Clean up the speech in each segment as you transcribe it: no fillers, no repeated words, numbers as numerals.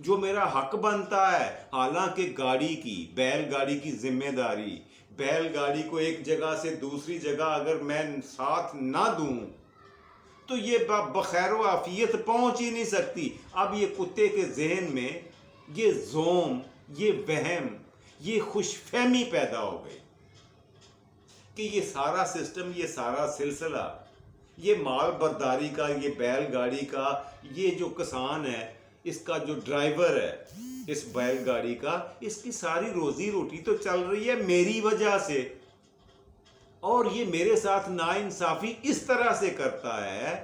جو میرا حق بنتا ہے، حالانکہ گاڑی کی، بیل گاڑی کی ذمہ داری، بیل گاڑی کو ایک جگہ سے دوسری جگہ اگر میں ساتھ نہ دوں تو یہ بخیر و عافیت پہنچ ہی نہیں سکتی۔ اب یہ کتے کے ذہن میں یہ زوم، یہ وہم، یہ خوش فہمی پیدا ہو گئی کہ یہ سارا سسٹم، یہ سارا سلسلہ، یہ مال برداری کا، یہ بیل گاڑی کا، یہ جو کسان ہے، اس کا جو ڈرائیور ہے اس بیل گاڑی کا، اس کی ساری روزی روٹی تو چل رہی ہے میری وجہ سے، اور یہ میرے ساتھ ناانصافی اس طرح سے کرتا ہے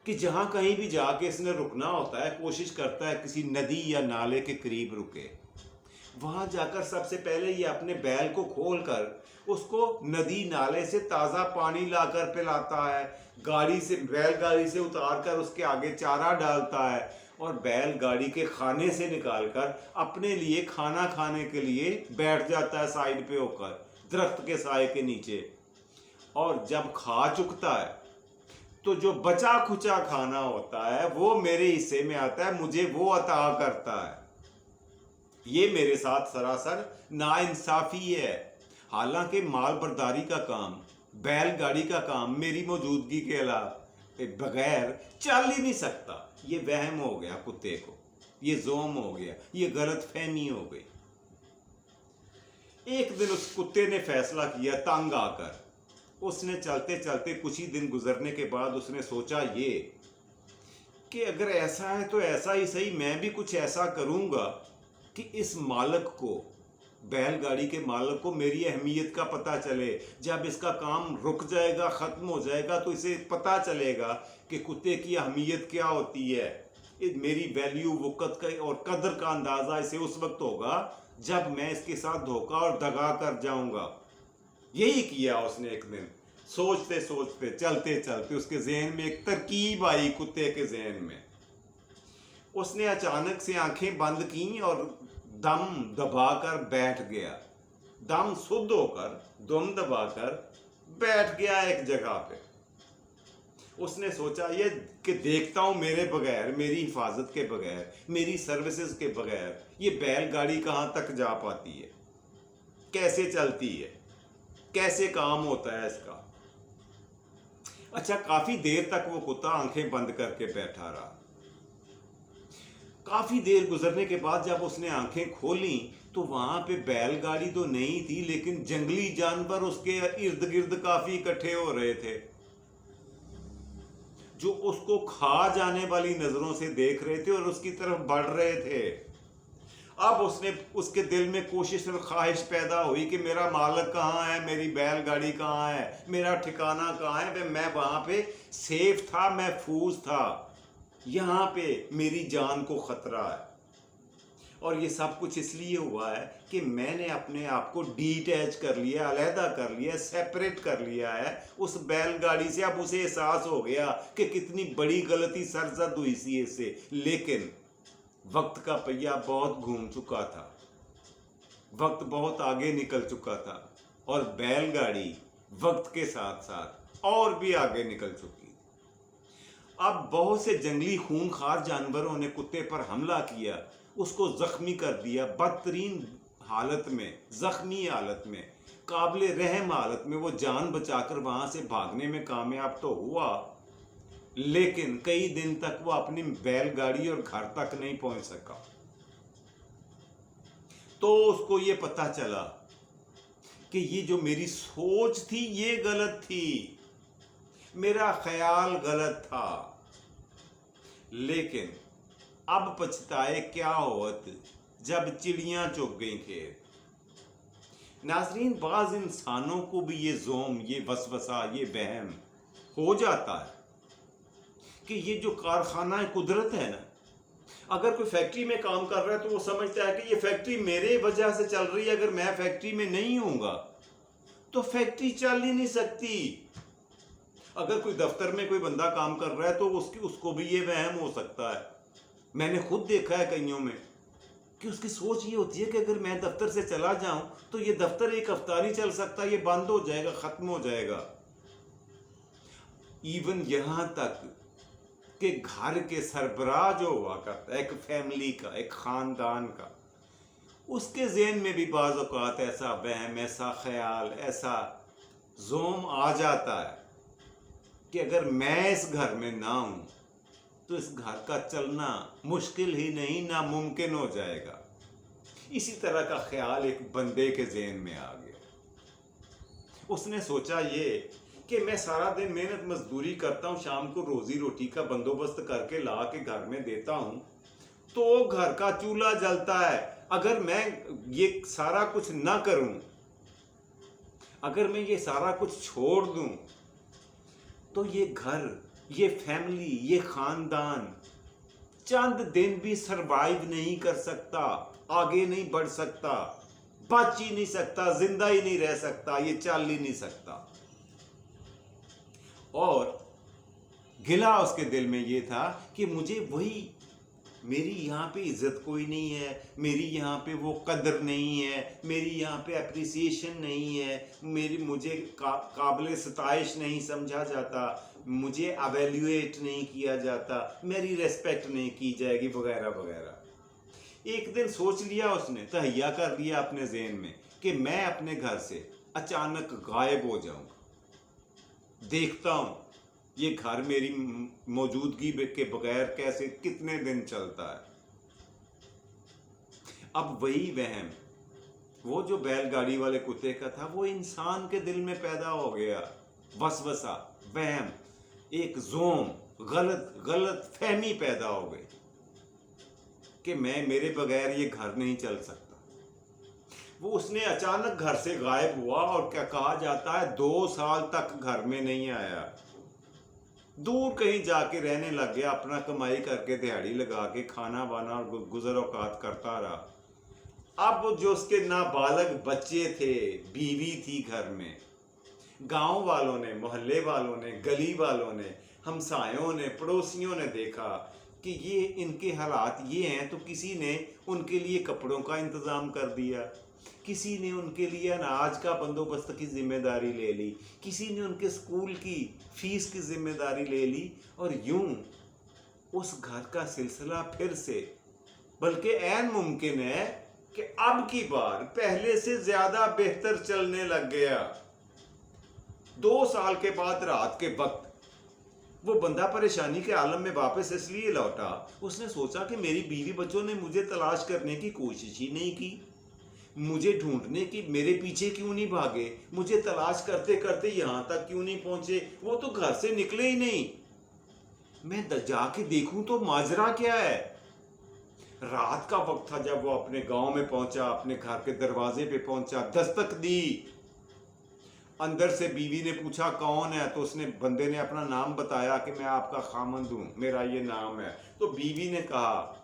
کہ جہاں کہیں بھی جا کے اس نے رکنا ہوتا ہے کوشش کرتا ہے کسی ندی یا نالے کے قریب رکے، وہاں جا کر سب سے پہلے یہ اپنے بیل کو کھول کر اس کو ندی نالے سے تازہ پانی لا کر پلاتا ہے، گاڑی سے، بیل گاڑی سے اتار کر اس کے آگے چارہ ڈالتا ہے، اور بیل گاڑی کے خانے سے نکال کر اپنے لیے کھانا کھانے کے لیے بیٹھ جاتا ہے سائیڈ پہ ہو کر درخت کے سائے کے نیچے، اور جب کھا چکتا ہے تو جو بچا کھچا کھانا ہوتا ہے وہ میرے حصے میں آتا ہے، مجھے وہ عطا کرتا ہے۔ یہ میرے ساتھ سراسر ناانصافی ہے، حالانکہ مال برداری کا کام، بیل گاڑی کا کام میری موجودگی کے علاوہ بغیر چل ہی نہیں سکتا۔ یہ وہم ہو گیا کتے کو، یہ زوم ہو گیا، یہ غلط فہمی ہو گئی۔ ایک دن اس کتے نے فیصلہ کیا، تنگ آ کر اس نے چلتے چلتے کچھ ہی دن گزرنے کے بعد اس نے سوچا یہ کہ اگر ایسا ہے تو ایسا ہی صحیح، میں بھی کچھ ایسا کروں گا کہ اس مالک کو، بیل گاڑی کے مالک کو میری اہمیت کا پتہ چلے، جب اس کا کام رک جائے گا، ختم ہو جائے گا، تو اسے پتہ چلے گا کہ کتے کی اہمیت کیا ہوتی ہے، میری ویلیو، وقت کا اور قدر کا اندازہ اسے اس وقت ہوگا جب میں اس کے ساتھ دھوکہ اور دغا کر جاؤں گا۔ یہی کیا اس نے۔ ایک دن سوچتے سوچتے، چلتے چلتے اس کے ذہن میں ایک ترکیب آئی، کتے کے ذہن میں۔ اس نے اچانک سے آنکھیں بند کیں اور دم دبا کر بیٹھ گیا، دم سدھ ہو کر، دم دبا کر بیٹھ گیا ایک جگہ پہ۔ اس نے سوچا یہ کہ دیکھتا ہوں میرے بغیر، میری حفاظت کے بغیر، میری سروسز کے بغیر یہ بیل گاڑی کہاں تک جا پاتی ہے، کیسے چلتی ہے، کیسے کام ہوتا ہے اس کا۔ اچھا، کافی دیر تک وہ کتا آنکھیں بند کر کے بیٹھا رہا۔ کافی دیر گزرنے کے بعد جب اس نے آنکھیں کھولیں تو وہاں پہ بیل گاڑی تو نہیں تھی، لیکن جنگلی جانور اس کے ارد گرد کافی اکٹھے ہو رہے تھے، جو اس کو کھا جانے والی نظروں سے دیکھ رہے تھے اور اس کی طرف بڑھ رہے تھے۔ اب اس کے دل میں کوشش اور خواہش پیدا ہوئی کہ میرا مالک کہاں ہے، میری بیل گاڑی کہاں ہے، میرا ٹھکانہ کہاں ہے، میں وہاں پہ سیف تھا، محفوظ تھا، یہاں پہ میری جان کو خطرہ ہے۔ اور یہ سب کچھ اس لیے ہوا ہے کہ میں نے اپنے آپ کو ڈی اٹیچ کر لیا، علیحدہ کر لیا، سیپریٹ کر لیا ہے اس بیل گاڑی سے۔ اب اسے احساس ہو گیا کہ کتنی بڑی غلطی سرزد ہوئی سی اس سے، لیکن وقت کا پہیہ بہت گھوم چکا تھا، وقت بہت آگے نکل چکا تھا، اور بیل گاڑی وقت کے ساتھ ساتھ اور بھی آگے نکل چکی۔ اب بہت سے جنگلی خونخوار جانوروں نے کتے پر حملہ کیا، اس کو زخمی کر دیا، بدترین حالت میں، زخمی حالت میں، قابل رحم حالت میں وہ جان بچا کر وہاں سے بھاگنے میں کامیاب تو ہوا، لیکن کئی دن تک وہ اپنی بیل گاڑی اور گھر تک نہیں پہنچ سکا۔ تو اس کو یہ پتہ چلا کہ یہ جو میری سوچ تھی یہ غلط تھی، میرا خیال غلط تھا، لیکن اب پچھتائے کیا ہوت جب چڑیاں چگ گئیں کھیت۔ ناظرین، بعض انسانوں کو بھی یہ زوم، یہ وسوسہ، یہ وہم ہو جاتا ہے کہ یہ جو کارخانہ قدرت ہے نا، اگر کوئی فیکٹری میں کام کر رہا ہے تو وہ سمجھتا ہے کہ یہ فیکٹری میرے وجہ سے چل رہی ہے، اگر میں فیکٹری میں نہیں ہوں گا تو فیکٹری چل ہی نہیں سکتی۔ اگر کوئی دفتر میں کوئی بندہ کام کر رہا ہے تو اس کو بھی یہ وہم ہو سکتا ہے۔ میں نے خود دیکھا ہے کئیوں میں کہ اس کی سوچ یہ ہوتی ہے کہ اگر میں دفتر سے چلا جاؤں تو یہ دفتر ایک ہفتہ نہیں چل سکتا، یہ بند ہو جائے گا، ختم ہو جائے گا۔ ایون یہاں تک کہ گھر کے سربراہ جو ہوا کرتا ہے، ایک فیملی کا، ایک خاندان کا، اس کے ذہن میں بھی بعض اوقات ایسا وہم، ایسا خیال، ایسا زوم آ جاتا ہے کہ اگر میں اس گھر میں نہ ہوں تو اس گھر کا چلنا مشکل ہی نہیں، ناممکن ہو جائے گا۔ اسی طرح کا خیال ایک بندے کے ذہن میں آ گیا۔ اس نے سوچا یہ کہ میں سارا دن محنت مزدوری کرتا ہوں، شام کو روزی روٹی کا بندوبست کر کے لا کے گھر میں دیتا ہوں تو گھر کا چولہا جلتا ہے۔ اگر میں یہ سارا کچھ نہ کروں، اگر میں یہ سارا کچھ چھوڑ دوں تو یہ گھر، یہ فیملی، یہ خاندان چند دن بھی سروائیو نہیں کر سکتا، آگے نہیں بڑھ سکتا، بچ ہی نہیں سکتا، زندہ ہی نہیں رہ سکتا، یہ چل ہی نہیں سکتا۔ اور گلہ اس کے دل میں یہ تھا کہ مجھے وہی، میری یہاں پہ عزت کوئی نہیں ہے، میری یہاں پہ وہ قدر نہیں ہے، میری یہاں پہ اپریسیشن نہیں ہے، مجھے قابل ستائش نہیں سمجھا جاتا، مجھے ایویلیویٹ نہیں کیا جاتا، میری ریسپیکٹ نہیں کی جائے گی، وغیرہ وغیرہ۔ ایک دن سوچ لیا اس نے، تہیہ کر لیا اپنے ذہن میں کہ میں اپنے گھر سے اچانک غائب ہو جاؤں گا، دیکھتا ہوں یہ گھر میری موجودگی کے بغیر کیسے کتنے دن چلتا ہے۔ اب وہی وہم، وہ جو بیل گاڑی والے کتے کا تھا، وہ انسان کے دل میں پیدا ہو گیا، وسوسہ، وہم، ایک زوم، غلط فہمی پیدا ہو گئی کہ میرے بغیر یہ گھر نہیں چل سکتا۔ وہ اس نے اچانک گھر سے غائب ہوا، اور کیا کہا جاتا ہے 2 سال تک گھر میں نہیں آیا، دور کہیں جا کے رہنے لگ گیا، اپنا کمائی کر کے دیہڑی لگا کے کھانا وانا اور گزر اوقات کرتا رہا۔ اب جو اس کے نابالغ بچے تھے، بیوی تھی گھر میں، گاؤں والوں نے، محلے والوں نے، گلی والوں نے، ہمسایوں نے، پڑوسیوں نے دیکھا کہ یہ ان کے حالات یہ ہیں، تو کسی نے ان کے لیے کپڑوں کا انتظام کر دیا، کسی نے ان کے لیے اناج کا بندوبست کی ذمہ داری لے لی، کسی نے ان کے اسکول کی فیس کی ذمہ داری لے لی، اور یوں اس گھر کا سلسلہ پھر سے، بلکہ عین ممکن ہے کہ اب کی بار پہلے سے زیادہ بہتر چلنے لگ گیا۔ 2 سال کے بعد رات کے وقت وہ بندہ پریشانی کے عالم میں واپس اس لیے لوٹا، اس نے سوچا کہ میری بیوی بچوں نے مجھے تلاش کرنے کی کوشش ہی نہیں کی، مجھے ڈھونڈنے کی، میرے پیچھے کیوں نہیں بھاگے، مجھے تلاش کرتے کرتے یہاں تک کیوں نہیں پہنچے، وہ تو گھر سے نکلے ہی نہیں، میں جا کے دیکھوں تو ماجرا کیا ہے۔ رات کا وقت تھا جب وہ اپنے گاؤں میں پہنچا، اپنے گھر کے دروازے پہ پہنچا، دستک دی، اندر سے بیوی نے پوچھا کون ہے، تو اس نے، بندے نے اپنا نام بتایا کہ میں آپ کا خامند ہوں، میرا یہ نام ہے۔ تو بیوی نے کہا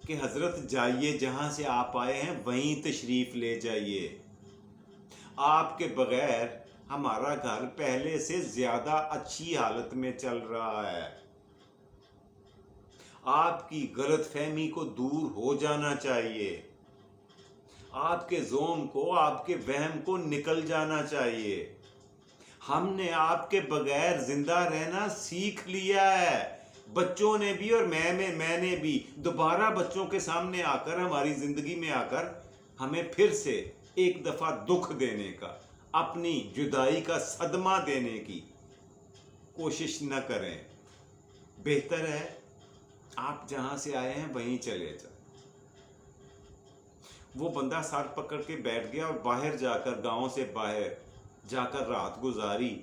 کہ حضرت جائیے، جہاں سے آپ آئے ہیں وہیں تشریف لے جائیے، آپ کے بغیر ہمارا گھر پہلے سے زیادہ اچھی حالت میں چل رہا ہے، آپ کی غلط فہمی کو دور ہو جانا چاہیے، آپ کے زوم کو، آپ کے وہم کو نکل جانا چاہیے، ہم نے آپ کے بغیر زندہ رہنا سیکھ لیا ہے، بچوں نے بھی اور میں نے بھی۔ دوبارہ بچوں کے سامنے آ کر، ہماری زندگی میں آ کر ہمیں پھر سے ایک دفعہ دکھ دینے کا، اپنی جدائی کا صدمہ دینے کی کوشش نہ کریں، بہتر ہے آپ جہاں سے آئے ہیں وہیں چلے جائیں۔ وہ بندہ سر پکڑ کے بیٹھ گیا اور باہر جا کر، گاؤں سے باہر جا کر رات گزاری۔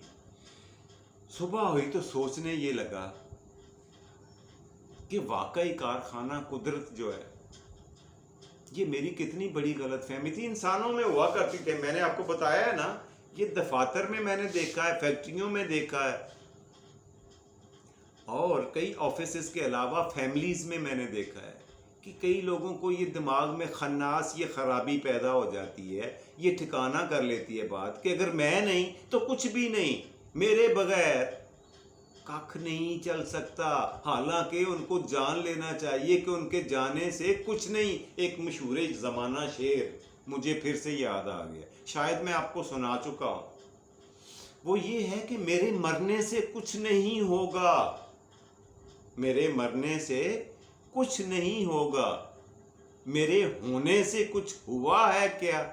صبح ہوئی تو سوچنے یہ لگا کہ واقعی کارخانہ قدرت جو ہے، یہ میری کتنی بڑی غلط فہمی تھی، انسانوں میں ہوا کرتی تھی، میں نے آپ کو بتایا ہے نا، یہ دفاتر میں نے دیکھا ہے، فیکٹریوں میں دیکھا ہے، اور کئی آفیسز کے علاوہ فیملیز میں نے دیکھا ہے کہ کئی لوگوں کو یہ دماغ میں خناس، یہ خرابی پیدا ہو جاتی ہے، یہ ٹھکانہ کر لیتی ہے بات کہ اگر میں نہیں تو کچھ بھی نہیں، میرے بغیر کخ نہیں چل سکتا، حالانکہ ان کو جان لینا چاہیے کہ ان کے جانے سے کچھ نہیں۔ ایک مشہور زمانہ شعر مجھے پھر سے یاد آ گیا، شاید میں آپ کو سنا چکا ہوں، وہ یہ ہے کہ میرے مرنے سے کچھ نہیں ہوگا، میرے مرنے سے کچھ نہیں ہوگا، میرے ہونے سے کچھ ہوا ہے کیا؟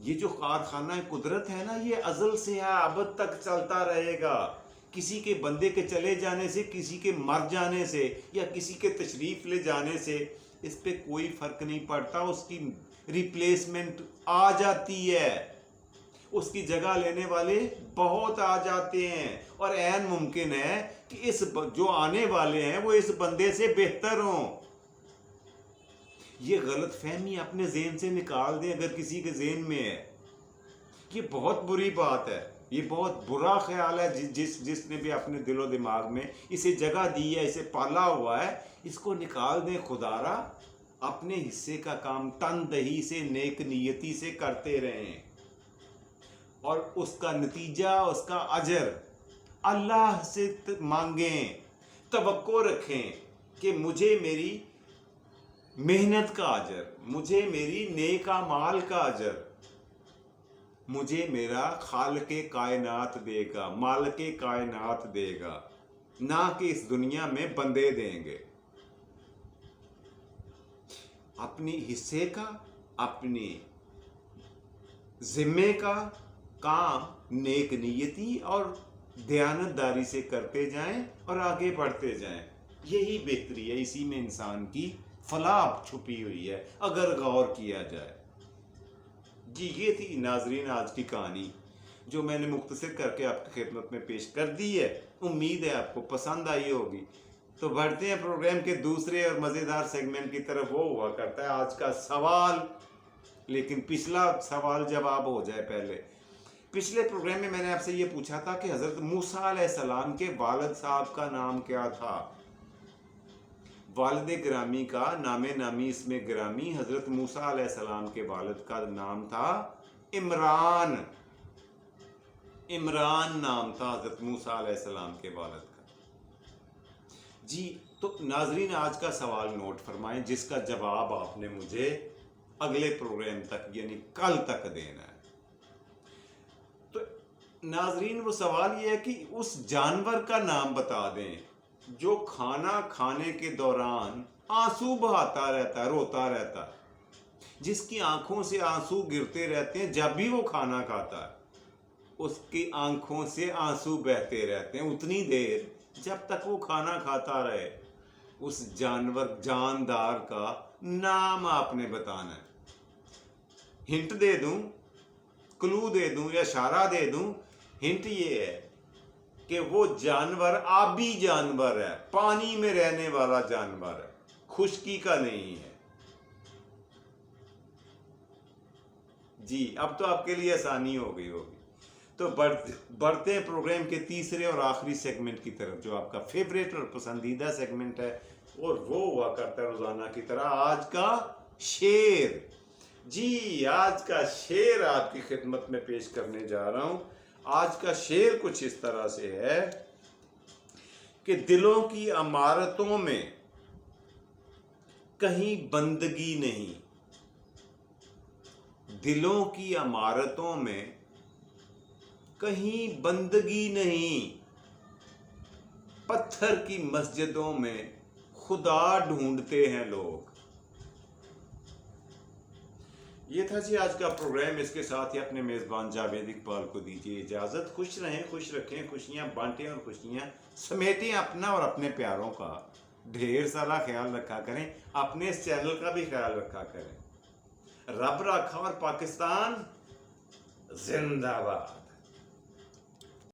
یہ جو کارخانہ قدرت ہے نا، یہ ازل سے ہے، ابد تک چلتا رہے گا۔ کسی کے بندے کے چلے جانے سے، کسی کے مر جانے سے، یا کسی کے تشریف لے جانے سے اس پہ کوئی فرق نہیں پڑتا، اس کی ریپلیسمنٹ آ جاتی ہے، اس کی جگہ لینے والے بہت آ جاتے ہیں، اور عین ممکن ہے کہ اس جو آنے والے ہیں وہ اس بندے سے بہتر ہوں۔ یہ غلط فہمی اپنے ذہن سے نکال دیں اگر کسی کے ذہن میں ہے۔ یہ بہت بری بات ہے، یہ بہت برا خیال ہے۔ جس نے بھی اپنے دل و دماغ میں اسے جگہ دی ہے، اسے پالا ہوا ہے، اس کو نکال دیں۔ خدا را اپنے حصے کا کام تندہی سے، نیک نیتی سے کرتے رہیں، اور اس کا نتیجہ، اس کا اجر اللہ سے مانگیں، توقع رکھیں کہ مجھے میری محنت کا اجر، مجھے میری نیک اعمال کا اجر، مجھے میرا خالق کائنات دے گا، مالک کائنات دے گا، نہ کہ اس دنیا میں بندے دیں گے۔ اپنی حصے کا، اپنی ذمے کا کام نیک نیتی اور دیانتداری سے کرتے جائیں اور آگے بڑھتے جائیں۔ یہی بہتری ہے، اسی میں انسان کی فلاح چھپی ہوئی ہے اگر غور کیا جائے۔ جی یہ تھی ناظرین آج کی کہانی، جو میں نے مختصر کر کے آپ کی خدمت میں پیش کر دی ہے۔ امید ہے آپ کو پسند آئی ہوگی۔ تو بڑھتے ہیں پروگرام کے دوسرے اور مزیدار سیگمنٹ کی طرف۔ وہ ہوا کرتا ہے آج کا سوال، لیکن پچھلا سوال جواب ہو جائے پہلے۔ پچھلے پروگرام میں نے آپ سے یہ پوچھا تھا کہ حضرت موسیٰ علیہ السلام کے والد صاحب کا نام کیا تھا؟ والد گرامی کا نام نامی اسم گرامی حضرت موسیٰ علیہ السلام کے والد کا نام تھا عمران۔ عمران نام تھا حضرت موسیٰ علیہ السلام کے والد کا۔ جی تو ناظرین آج کا سوال نوٹ فرمائیں، جس کا جواب آپ نے مجھے اگلے پروگرام تک یعنی کل تک دینا ہے۔ تو ناظرین وہ سوال یہ ہے کہ اس جانور کا نام بتا دیں جو کھانا کھانے کے دوران آنسو بہاتا رہتا ہے، روتا رہتا ہے، جس کی آنکھوں سے آنسو گرتے رہتے ہیں جب بھی وہ کھانا کھاتا ہے، اس کی آنکھوں سے آنسو بہتے رہتے ہیں اتنی دیر جب تک وہ کھانا کھاتا رہے۔ اس جانور جاندار کا نام آپ نے بتانا ہے۔ ہنٹ دے دوں، کلو دے دوں یا اشارہ دے دوں؟ ہنٹ یہ ہے کہ وہ جانور آبی جانور ہے، پانی میں رہنے والا جانور ہے، خشکی کا نہیں ہے۔ جی اب تو آپ کے لیے آسانی ہو گئی ہوگی۔ تو بڑھتے ہیں پروگرام کے تیسرے اور آخری سیگمنٹ کی طرف، جو آپ کا فیوریٹ اور پسندیدہ سیگمنٹ ہے، اور وہ ہوا کرتا ہے روزانہ کی طرح آج کا شعر۔ جی آج کا شعر آپ کی خدمت میں پیش کرنے جا رہا ہوں۔ آج کا شعر کچھ اس طرح سے ہے کہ دلوں کی عمارتوں میں کہیں بندگی نہیں، دلوں کی عمارتوں میں کہیں بندگی نہیں، پتھر کی مسجدوں میں خدا ڈھونڈتے ہیں لوگ۔ یہ تھا جی آج کا پروگرام۔ اس کے ساتھ ہی اپنے میزبان جاوید اقبال کو دیجیے اجازت۔ خوش رہیں، خوش رکھیں، خوشیاں بانٹیں اور خوشیاں سمیٹیں۔ اپنا اور اپنے پیاروں کا ڈھیر سارا خیال رکھا کریں، اپنے اس چینل کا بھی خیال رکھا کریں۔ رب رکھا اور پاکستان زندہ باد۔